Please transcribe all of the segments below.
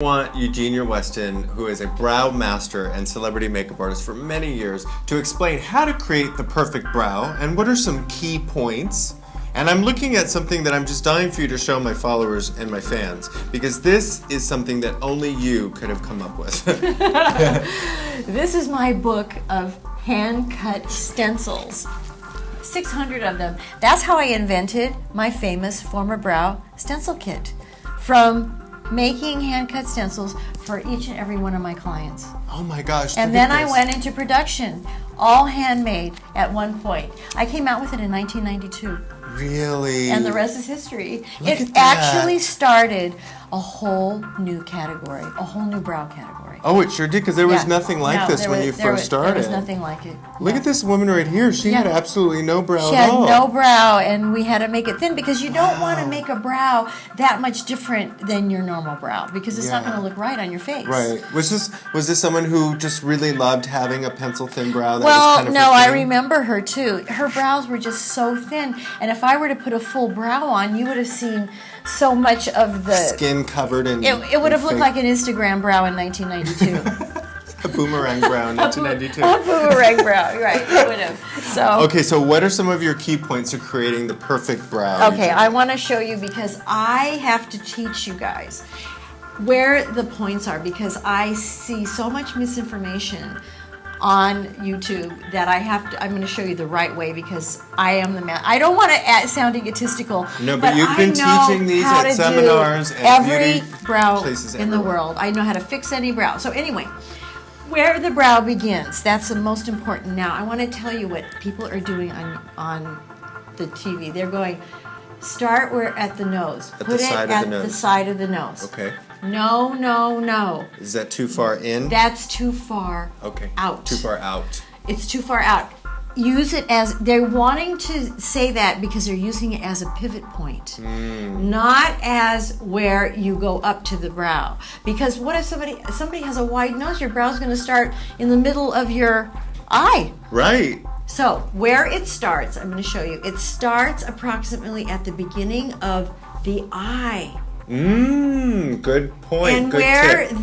I want Eugenia Weston, who is a brow master and celebrity makeup artist for many years, to explain how to create the perfect brow and what are some key points. And I'm looking at something that I'm just dying for you to show my followers and my fans, because this is something that only you could have come up with. This is my book of hand-cut stencils. 600 of them. That's how I invented my famous Former Brow stencil kit. From making hand-cut stencils for each and every one of my clients. Oh my gosh. And then I went into production, all handmade at one point. I came out with it in 1992. Really? And the rest is history. Look It at that. actually started a whole new category, a whole new brow category. Oh, it sure did, because there was Yeah. nothing like No, this there when was- you there first was- started. There was nothing like it. Look at this woman right here. She had Yeah. absolutely no brow She at had all. no brow, and we had to make it thin because you don't want to make a brow that much different than your normal brow because it's not Yeah. going to look right on your face. Right. Was this someone who just really loved having a pencil thin brow? That Well, was kind of no, her I thing? remember her too. Her brows were just so thin, and if I were to put a full brow on, you would have seen so much of the Skin covered in. It would have looked like an Instagram brow in 1992. a boomerang brow in 1992. A boomerang brow, right? It would have. So. Okay, so what are some of your key points to creating the perfect brow? Okay, I want to show you because I have to teach you guys where the points are because I see so much misinformation on YouTube that I'm going to show you the right way because I am the man. I don't want to sound egotistical. No, but you've I been know teaching these how at to seminars do and every beauty brow places in the everywhere. world. I know how to fix any brow. So anyway, where the brow begins, that's the most important. Now, I want to tell you what people are doing on the TV. They're going, start where at the nose. At Put the side it of at the nose. the side of the nose. Okay. No, no, no. Is that too far in? That's too far Okay. out. Too far out. It's too far out. Use it as, they're wanting to say that because they're using it as a pivot point, not as where you go up to the brow. Because what if somebody has a wide nose, your brow's going to start in the middle of your eye. Right. So where it starts, I'm going to show you. It starts approximately at the beginning of the eye. Good point. And Good where tip.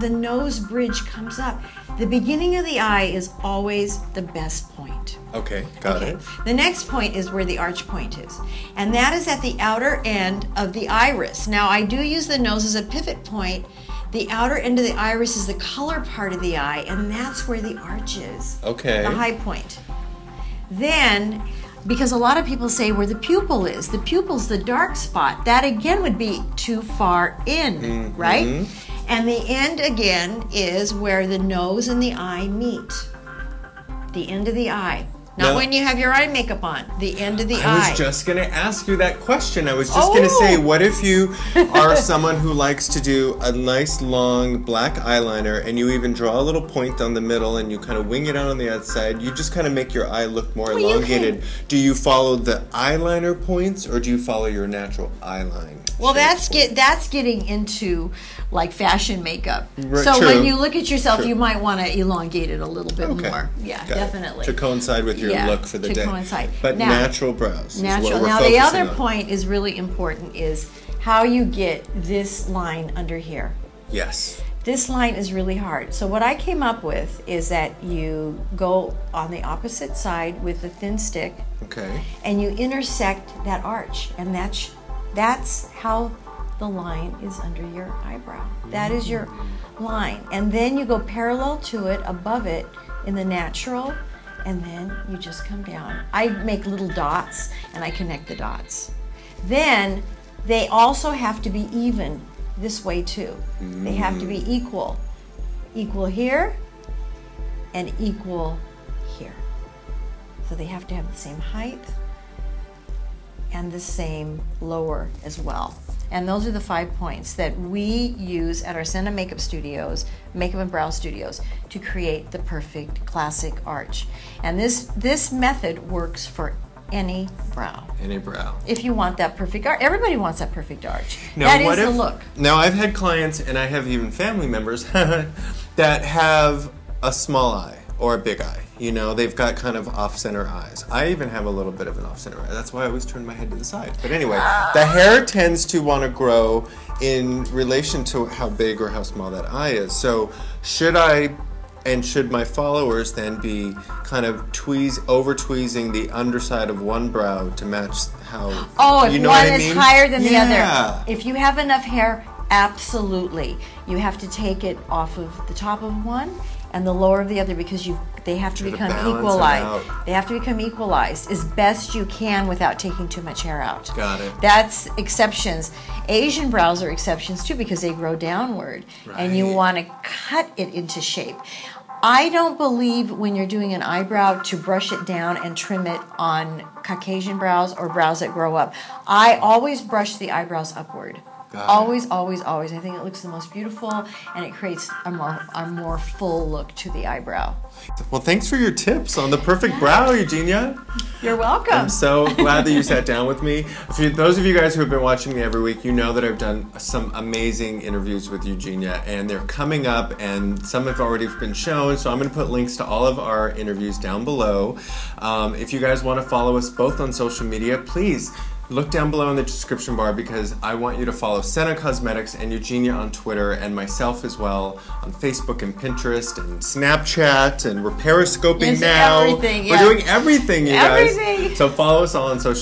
the nose bridge comes up, the beginning of the eye is always the best point. Okay, got it. The next point is where the arch point is. And that is at the outer end of the iris. Now, I do use the nose as a pivot point. The outer end of the iris is the color part of the eye, and that's where the arch is. Okay. The high point. Then, because a lot of people say where the pupil is, the pupil's the dark spot. That again would be too far in, right? And the end again is where the nose and the eye meet. The end of the eye. Not Now- when you have your eye makeup on. The end of the I eye. was just going to ask you that question. I was just going to say, what if you are someone who likes to do a nice long black eyeliner and you even draw a little point down the middle and you kind of wing it out on the outside? You just kind of make your eye look more you elongated. Do you follow the eyeliner points or do you follow your natural eyeline? Well, shape that's getting into like fashion makeup. Right, So true. when you look at yourself, True. you might want to elongate it a little bit Okay. more. Yeah, Got it. definitely. To coincide with your Yeah, look for the to day. coincide. But Now- natural brows is Natural. what we're Now the focusing other on. point is really important is how you get this line under here. Yes. This line is really hard. So what I came up with is that you go on the opposite side with the thin stick Okay. and you intersect that arch, and that's how the line is under your eyebrow. That is your line. And then you go parallel to it, above it, in the natural, and then you just come down. I make little dots, and I connect the dots. Then they also have to be even this way too. They have to be equal. Equal here, and equal here. So they have to have the same height and the same lower as well. And those are the 5 points that we use at our SENNA makeup studios, makeup and brow studios, to create the perfect classic arch. And this method works for any brow. Any brow. If you want that perfect arch, everybody wants that perfect arch. Now, That what is the if- look. Now, I've had clients, and I have even family members, that have a small eye or a big eye. You know, they've got kind of off-center eyes. I even have a little bit of an off-center eye. That's why I always turn my head to the side. But anyway, the hair tends to want to grow in relation to how big or how small that eye is. So should my followers then be kind of over tweezing the underside of one brow to match how? Oh, if you know one what I is mean? higher than the Yeah. other. If you have enough hair, absolutely. You have to take it off of the top of one and the lower of the other because they have to Try to become balance it equalized. out. They have to become equalized as best you can without taking too much hair out. Got it. That's exceptions. Asian brows are exceptions too because they grow downward and you Right. want to cut it into shape. I don't believe when you're doing an eyebrow to brush it down and trim it on Caucasian brows or brows that grow up. I always brush the eyebrows upward. Got it. Always, always, always. I think it looks the most beautiful and it creates a more full look to the eyebrow. Well, thanks for your tips on the perfect brow, Eugenia. You're welcome. I'm so glad that you sat down with me. For those of you guys who have been watching me every week, you know that I've done some amazing interviews with Eugenia, and they're coming up, and some have already been shown, so I'm going to put links to all of our interviews down below. If you guys want to follow us both on social media, please look down below in the description bar because I want you to follow SENNA Cosmetics and Eugenia on Twitter and myself as well on Facebook and Pinterest and Snapchat, and we're periscoping Yes, now. everything, We're yeah. doing everything, you guys. Everything. So follow us all on social